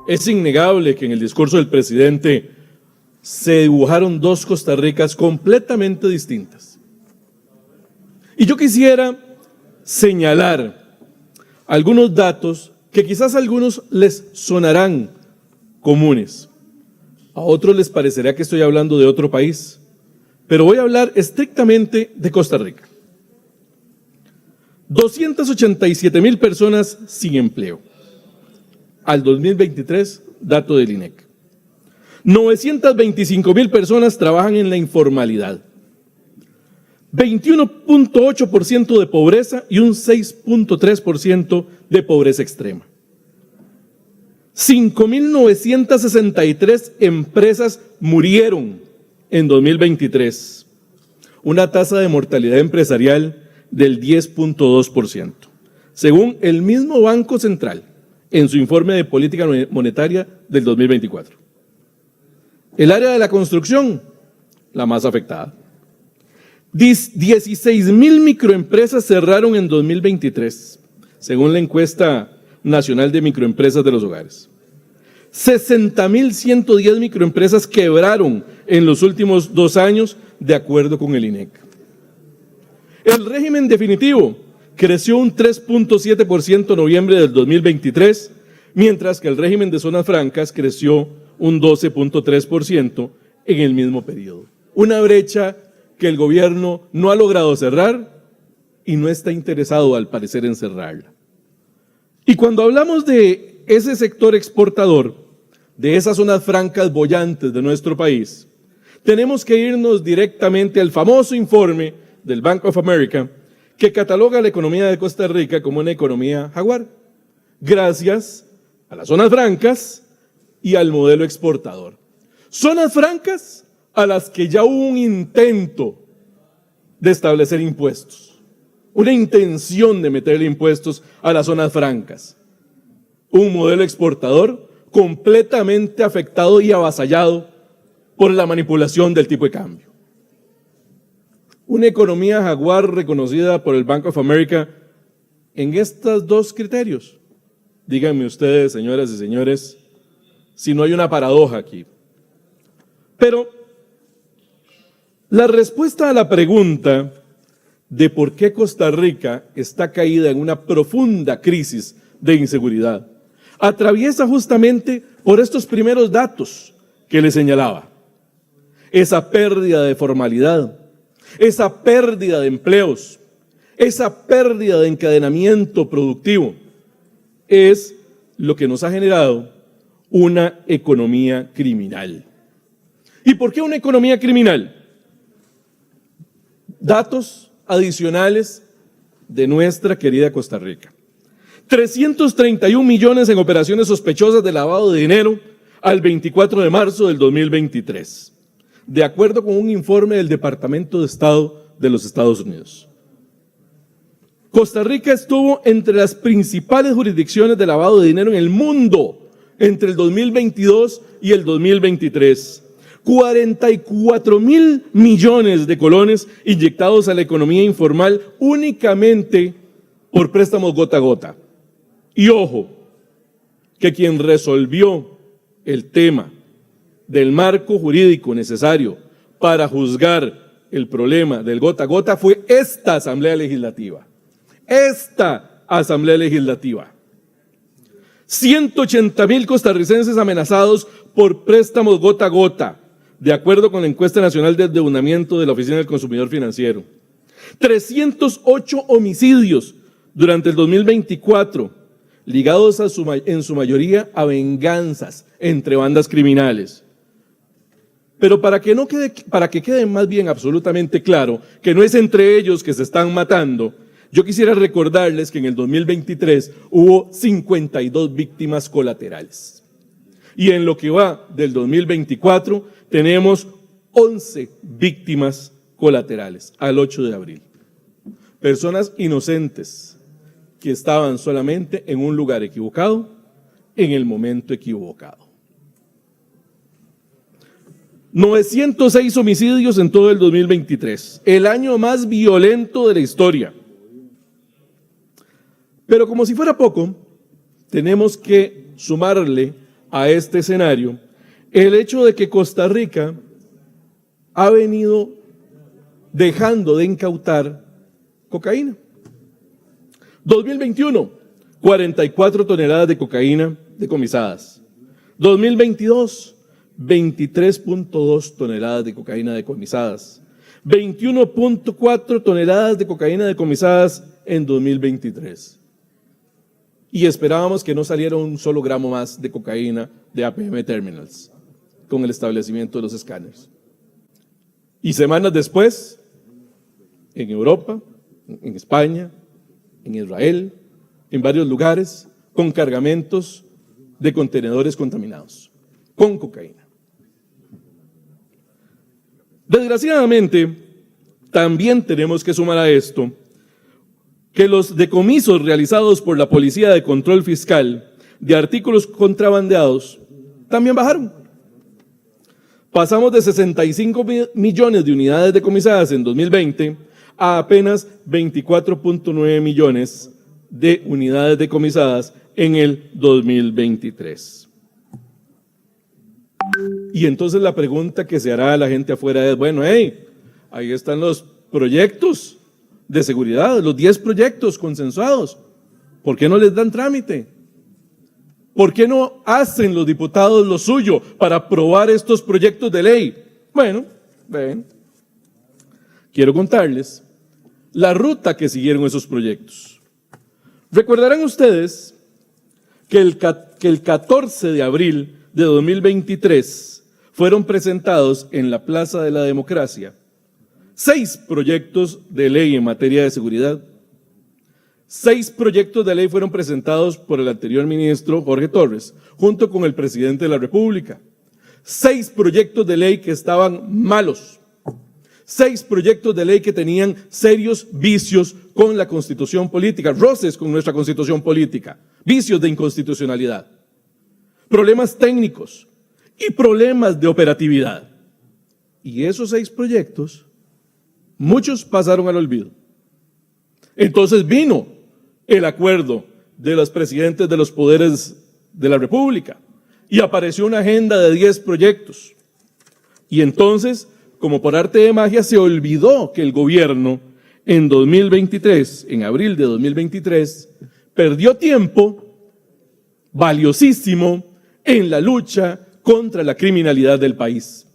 Es innegable que en el discurso del presidente se dibujaron dos Costa Ricas completamente distintas. Y yo quisiera señalar algunos datos que quizás a algunos les sonarán comunes. A otros les parecerá que estoy hablando de otro país, pero voy a hablar estrictamente de Costa Rica. 287,000 personas sin empleo. Al 2023, dato del INEC. 925,000 personas trabajan en la informalidad. 21.8% de pobreza y un 6.3% de pobreza extrema. 5,963 empresas murieron en 2023. Una tasa de mortalidad empresarial del 10.2%, según el mismo Banco Central en su informe de política monetaria del 2024. El área de la construcción, la más afectada. 16,000 microempresas cerraron en 2023, según la encuesta nacional de microempresas de los hogares. 60,110 microempresas quebraron en los últimos 2 años, de acuerdo con el INEC. El régimen definitivo creció un 3.7% en noviembre del 2023, mientras que el régimen de zonas francas creció un 12.3% en el mismo periodo. Una brecha que el gobierno no ha logrado cerrar y no está interesado, al parecer, en cerrarla. Y cuando hablamos de ese sector exportador, de esas zonas francas bollantes de nuestro país, tenemos que irnos directamente al famoso informe del Bank of America, que cataloga la economía de Costa Rica como una economía jaguar, gracias a las zonas francas y al modelo exportador. Zonas francas a las que ya hubo un intento de establecer impuestos, una intención de meterle impuestos a las zonas francas. Un modelo exportador completamente afectado y avasallado por la manipulación del tipo de cambio. Una economía jaguar reconocida por el Bank of America en estos dos criterios. Díganme ustedes, señoras y señores, si no hay una paradoja aquí. Pero la respuesta a la pregunta de por qué Costa Rica está caída en una profunda crisis de inseguridad atraviesa justamente por estos primeros datos que les señalaba. Esa pérdida de formalidad, esa pérdida de empleos, esa pérdida de encadenamiento productivo es lo que nos ha generado una economía criminal. ¿Y por qué una economía criminal? Datos adicionales de nuestra querida Costa Rica. 331 millones en operaciones sospechosas de lavado de dinero al 24 de marzo del 2023, de acuerdo con un informe del Departamento de Estado de los Estados Unidos. Costa Rica estuvo entre las principales jurisdicciones de lavado de dinero en el mundo entre el 2022 y el 2023. 44,000 millones de colones inyectados a la economía informal únicamente por préstamos gota a gota. Y ojo, que quien resolvió el tema del marco jurídico necesario para juzgar el problema del gota a gota fue esta Asamblea Legislativa. Esta Asamblea Legislativa. 180,000 costarricenses amenazados por préstamos gota a gota, de acuerdo con la encuesta nacional de endeudamiento de la Oficina del Consumidor Financiero. 308 homicidios durante el 2024, ligados en su mayoría a venganzas entre bandas criminales. Pero para que quede más bien absolutamente claro que no es entre ellos que se están matando, yo quisiera recordarles que en el 2023 hubo 52 víctimas colaterales. Y en lo que va del 2024 tenemos 11 víctimas colaterales al 8 de abril. Personas inocentes que estaban solamente en un lugar equivocado, en el momento equivocado. 906 homicidios en todo el 2023, el año más violento de la historia. Pero como si fuera poco, tenemos que sumarle a este escenario el hecho de que Costa Rica ha venido dejando de incautar cocaína. 2021, 44 toneladas de cocaína decomisadas. 2022, 23.2 toneladas de cocaína decomisadas. 21.4 toneladas de cocaína decomisadas en 2023. Y esperábamos que no saliera un solo gramo más de cocaína de APM Terminals con el establecimiento de los escáneres. Y semanas después, en Europa, en España, en Israel, en varios lugares, con cargamentos de contenedores contaminados, con cocaína. Desgraciadamente, también tenemos que sumar a esto que los decomisos realizados por la Policía de Control Fiscal de artículos contrabandeados también bajaron. Pasamos de 65 millones de unidades decomisadas en 2020 a apenas 24.9 millones de unidades decomisadas en el 2023. Y entonces la pregunta que se hará a la gente afuera es, bueno, ahí están los proyectos de seguridad, los 10 proyectos consensuados. ¿Por qué no les dan trámite? ¿Por qué no hacen los diputados lo suyo para aprobar estos proyectos de ley? Bueno, ven, quiero contarles la ruta que siguieron esos proyectos. Recordarán ustedes que el 14 de abril de 2023 fueron presentados en la Plaza de la Democracia 6 proyectos de ley en materia de seguridad. 6 proyectos de ley fueron presentados por el anterior ministro Jorge Torres, junto con el presidente de la República. 6 proyectos de ley que estaban malos. 6 proyectos de ley que tenían serios vicios con la Constitución política, roces con nuestra Constitución política, vicios de inconstitucionalidad, problemas técnicos y problemas de operatividad. Y esos 6 proyectos, muchos pasaron al olvido. Entonces vino el acuerdo de los presidentes de los poderes de la República y apareció una agenda de 10 proyectos. Y entonces, como por arte de magia, se olvidó que el gobierno en 2023, en abril de 2023, perdió tiempo valiosísimo en la lucha contra la criminalidad del país.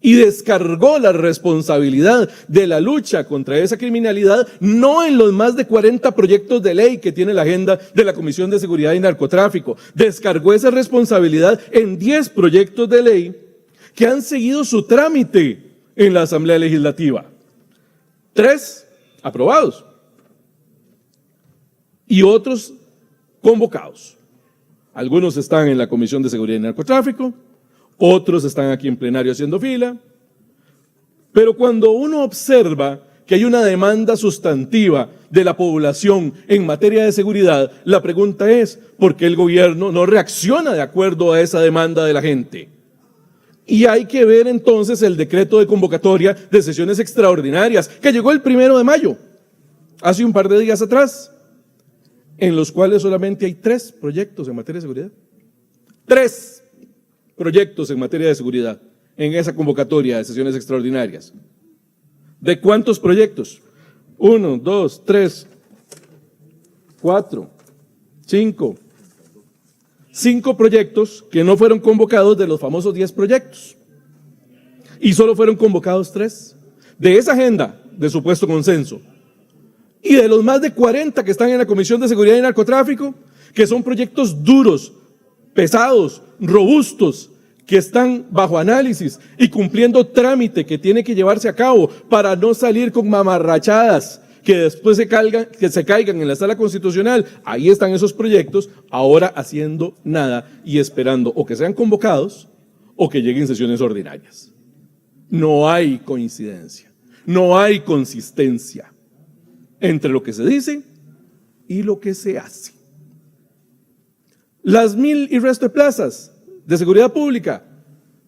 Y descargó la responsabilidad de la lucha contra esa criminalidad no en los más de 40 proyectos de ley que tiene la agenda de la Comisión de Seguridad y Narcotráfico. Descargó esa responsabilidad en 10 proyectos de ley que han seguido su trámite en la Asamblea Legislativa. 3 aprobados y otros convocados. Algunos están en la Comisión de Seguridad y Narcotráfico, otros están aquí en plenario haciendo fila, pero cuando uno observa que hay una demanda sustantiva de la población en materia de seguridad, la pregunta es, ¿por qué el gobierno no reacciona de acuerdo a esa demanda de la gente? Y hay que ver entonces el decreto de convocatoria de sesiones extraordinarias, que llegó el 1 de mayo, hace un par de días atrás, en los cuales solamente hay 3 proyectos en materia de seguridad. 3 proyectos en materia de seguridad en esa convocatoria de sesiones extraordinarias. ¿De cuántos proyectos? 1, 2, 3, 4, 5. 5 proyectos que no fueron convocados de los famosos 10 proyectos. Y solo fueron convocados 3. De esa agenda de supuesto consenso. Y de los más de 40 que están en la Comisión de Seguridad y Narcotráfico, que son proyectos duros, pesados, robustos, que están bajo análisis y cumpliendo trámite que tiene que llevarse a cabo para no salir con mamarrachadas que después se caigan en la sala constitucional. Ahí están esos proyectos, ahora haciendo nada y esperando o que sean convocados o que lleguen sesiones ordinarias. No hay coincidencia, no hay consistencia entre lo que se dice y lo que se hace. Las 1000 y resto de plazas de seguridad pública,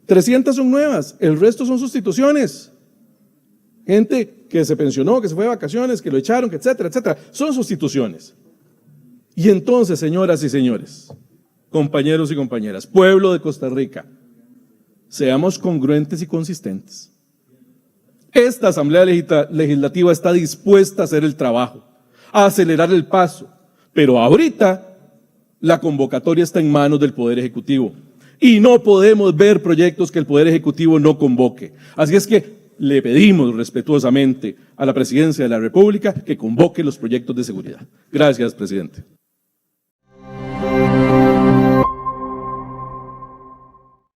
300 son nuevas, el resto son sustituciones. Gente que se pensionó, que se fue de vacaciones, que lo echaron, que etcétera, etcétera, son sustituciones. Y entonces, señoras y señores, compañeros y compañeras, pueblo de Costa Rica, seamos congruentes y consistentes. Esta Asamblea Legislativa está dispuesta a hacer el trabajo, a acelerar el paso, pero ahorita la convocatoria está en manos del Poder Ejecutivo y no podemos ver proyectos que el Poder Ejecutivo no convoque. Así es que le pedimos respetuosamente a la Presidencia de la República que convoque los proyectos de seguridad. Gracias, presidente.